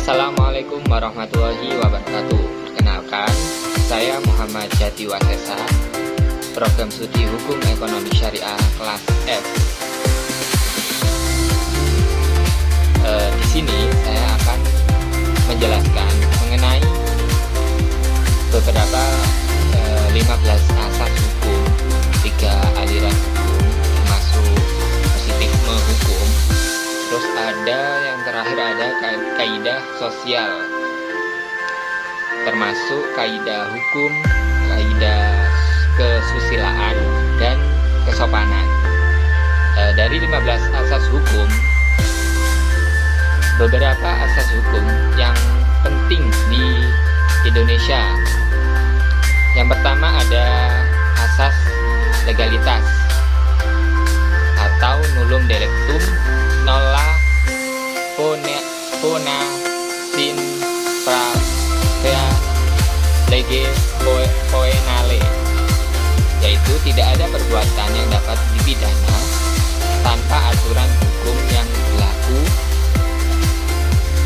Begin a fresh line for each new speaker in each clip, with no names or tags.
Assalamualaikum warahmatullahi wabarakatuh. Perkenalkan, saya Muhammad Jati Wasesa, Program Studi Hukum Ekonomi Syariah kelas F. Di sini saya akan menjelaskan mengenai beberapa 15 asas hukum, 3 aliran hukum, termasuk positifme hukum. Terus ada yang terakhir ada kaidah sosial, termasuk kaidah hukum, kaidah kesusilaan, dan kesopanan. Dari 15 asas hukum, beberapa asas hukum yang penting di Indonesia. Yang pertama ada asas legalitas atau nullum delictum nolla pona sin pravea lege poenale, yaitu tidak ada perbuatan yang dapat dipidana tanpa aturan hukum yang berlaku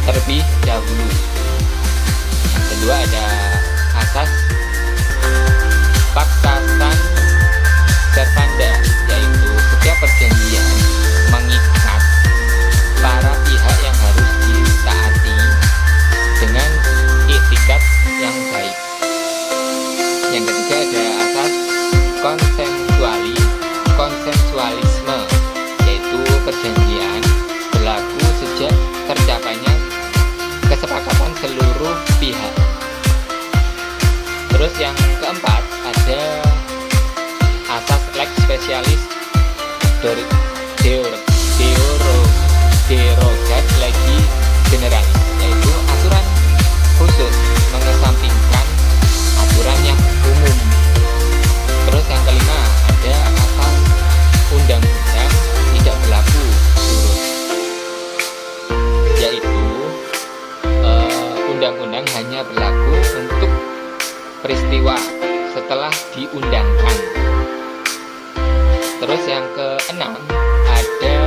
terlebih dahulu. Yang kedua ada asas pacta sunt servanda, yaitu setiap perjanjian mengikat para pihak yang harus ditaati dengan etikat yang baik. Yang ketiga ada asas konsensualisme, yaitu perjanjian berlaku sejak tercapainya kesepakatan seluruh pihak. Terus yang keempat ada asas lex specialis derogat legi generalis, yaitu aturan khusus mengesampingkan aturan yang umum. Terus yang kelima ada asas undang-undang tidak berlaku surut, yaitu undang-undang hanya berlaku untuk peristiwa setelah diundangkan. Terus yang keenam ada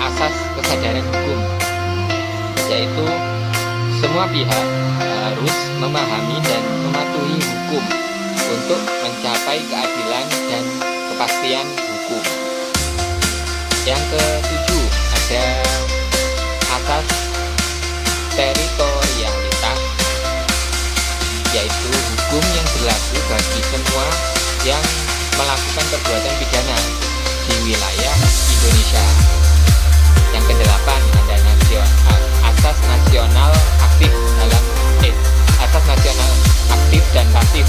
asas kesadaran hukum, yaitu semua pihak harus memahami dan mematuhi hukum untuk mencapai keadilan dan kepastian hukum. Yang ketujuh ada asas teritorialitas, yaitu hukum yang berlaku bagi semua yang melakukan perbuatan pidana di wilayah Indonesia. Yang kedelapan ada asas nasional aktif asas nasional aktif dan pasif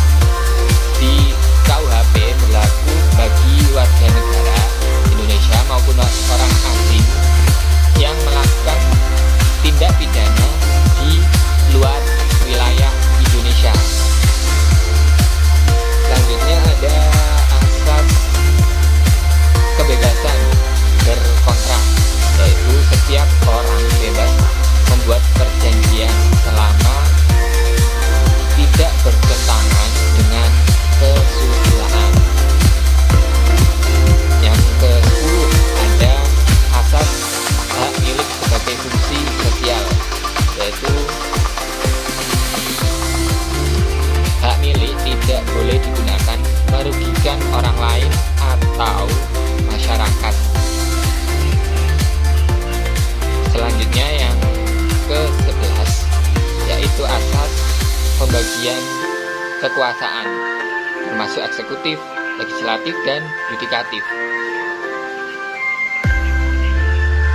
di KUHP berlaku bagi warga negara Indonesia maupun orang asing yang melakukan tindak pidana di luar wilayah Indonesia. Selanjutnya ada asas kebebasan berkontrak, yaitu setiap orang bebas membuat perjanjian selama tidak bertentangan dengan kesusilaan. Yang ke-10 ada asas hak milik sebagai fungsi sosial, yaitu hak milik tidak boleh digunakan merugikan orang lain atau masyarakat. Selanjutnya yang ke-11 yaitu asas pembagian kekuasaan, termasuk eksekutif, legislatif, dan yudikatif.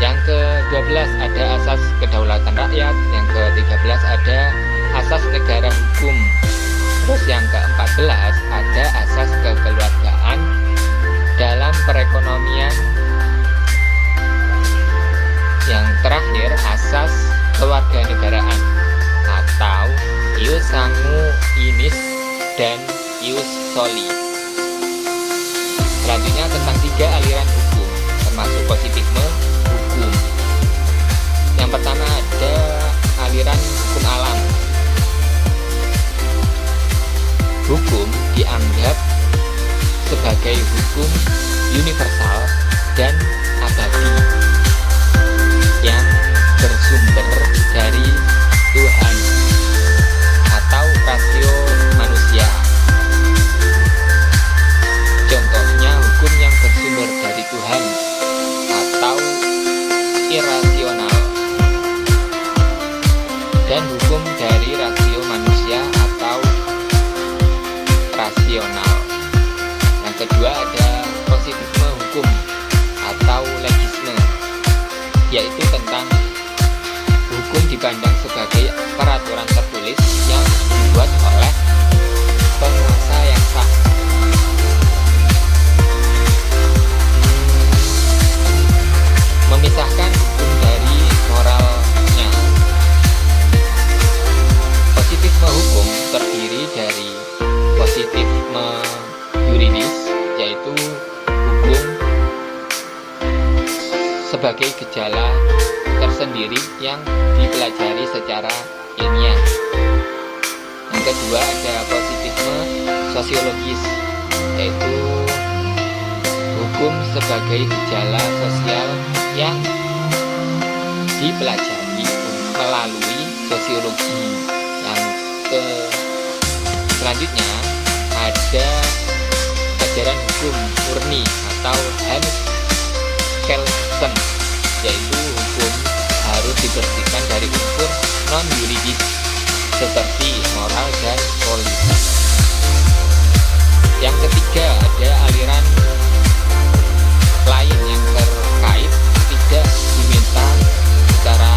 Yang ke-12 ada asas kedaulatan rakyat. Yang ke-13 ada asas negara hukum. Terus yang ke-14 ada asas kekeluargaan dalam perekonomian. Yang terakhir asas kewarganegaraan atau ius sanguinis dan ius soli. Selanjutnya tentang 3 aliran hukum, termasuk positifme hukum. Yang pertama ada aliran hukum alam. Hukum dianggap sebagai hukum universal dan abadi. irasional dan hukum dari rasio manusia atau rasional. Yang kedua ada positivisme hukum atau legisme, yaitu tentang hukum dipandang sebagai peraturan tertulis yang dibuat oleh penguasa yang sah. Memisahkan hukum dari moralnya. Positifisme hukum terdiri dari positifisme yuridis, yaitu hukum sebagai gejala tersendiri yang dipelajari secara ilmiah. Yang kedua ada positifisme sosiologis, yaitu hukum sebagai gejala sosial yang dipelajari melalui sosiologi. Yang selanjutnya ada ajaran hukum murni atau Hans Kelsen, yaitu hukum harus dibersihkan dari unsur non-yuridis seperti moral dan politik. Yang ketiga ada aliran lain yang terkait tidak diminta secara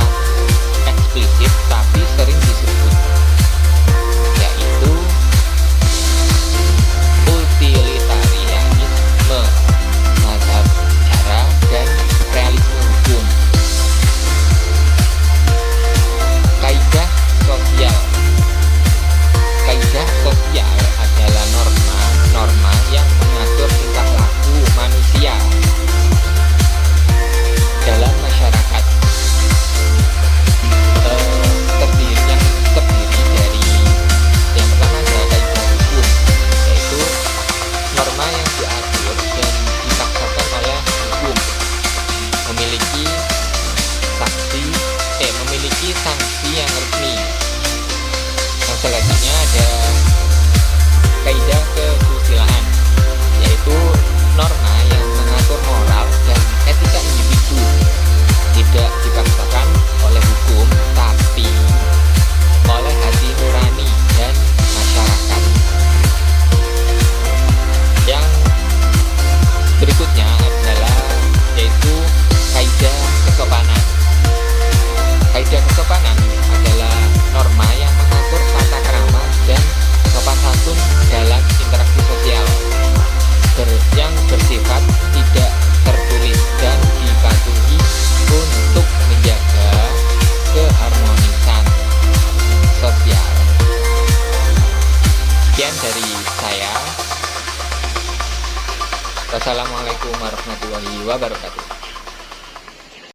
eksplisit tapi sering disebut, yaitu utilitarianisme, mazhab sejarah, dan realisme hukum. Kaidah sosial. Kaidah sosial adalah norma-norma yang mengatur tingkah laku manusia dalam masyarakat. Terdiri dari yang pertama adalah kaidah hukum, yaitu norma yang diatur dan dipaksakan oleh hukum, memiliki sanksi yang resmi. Yang selanjutnya ada kaidah kesusilaan, yaitu norma yang mengatur moral dan etika individu, tidak dipaksakan oleh hukum tapi oleh hati nurani dan masyarakat. Yang berikutnya adalah yaitu kaidah kesopanan. Kaidah kesopanan adalah norma yang mengatur tata krama dan sopan santun dalam interaksi sosial, yang bersifat tidak tertulis dan dipatuhi untuk menjaga keharmonisan sosial. Sekian dari saya. Wassalamualaikum warahmatullahi wabarakatuh.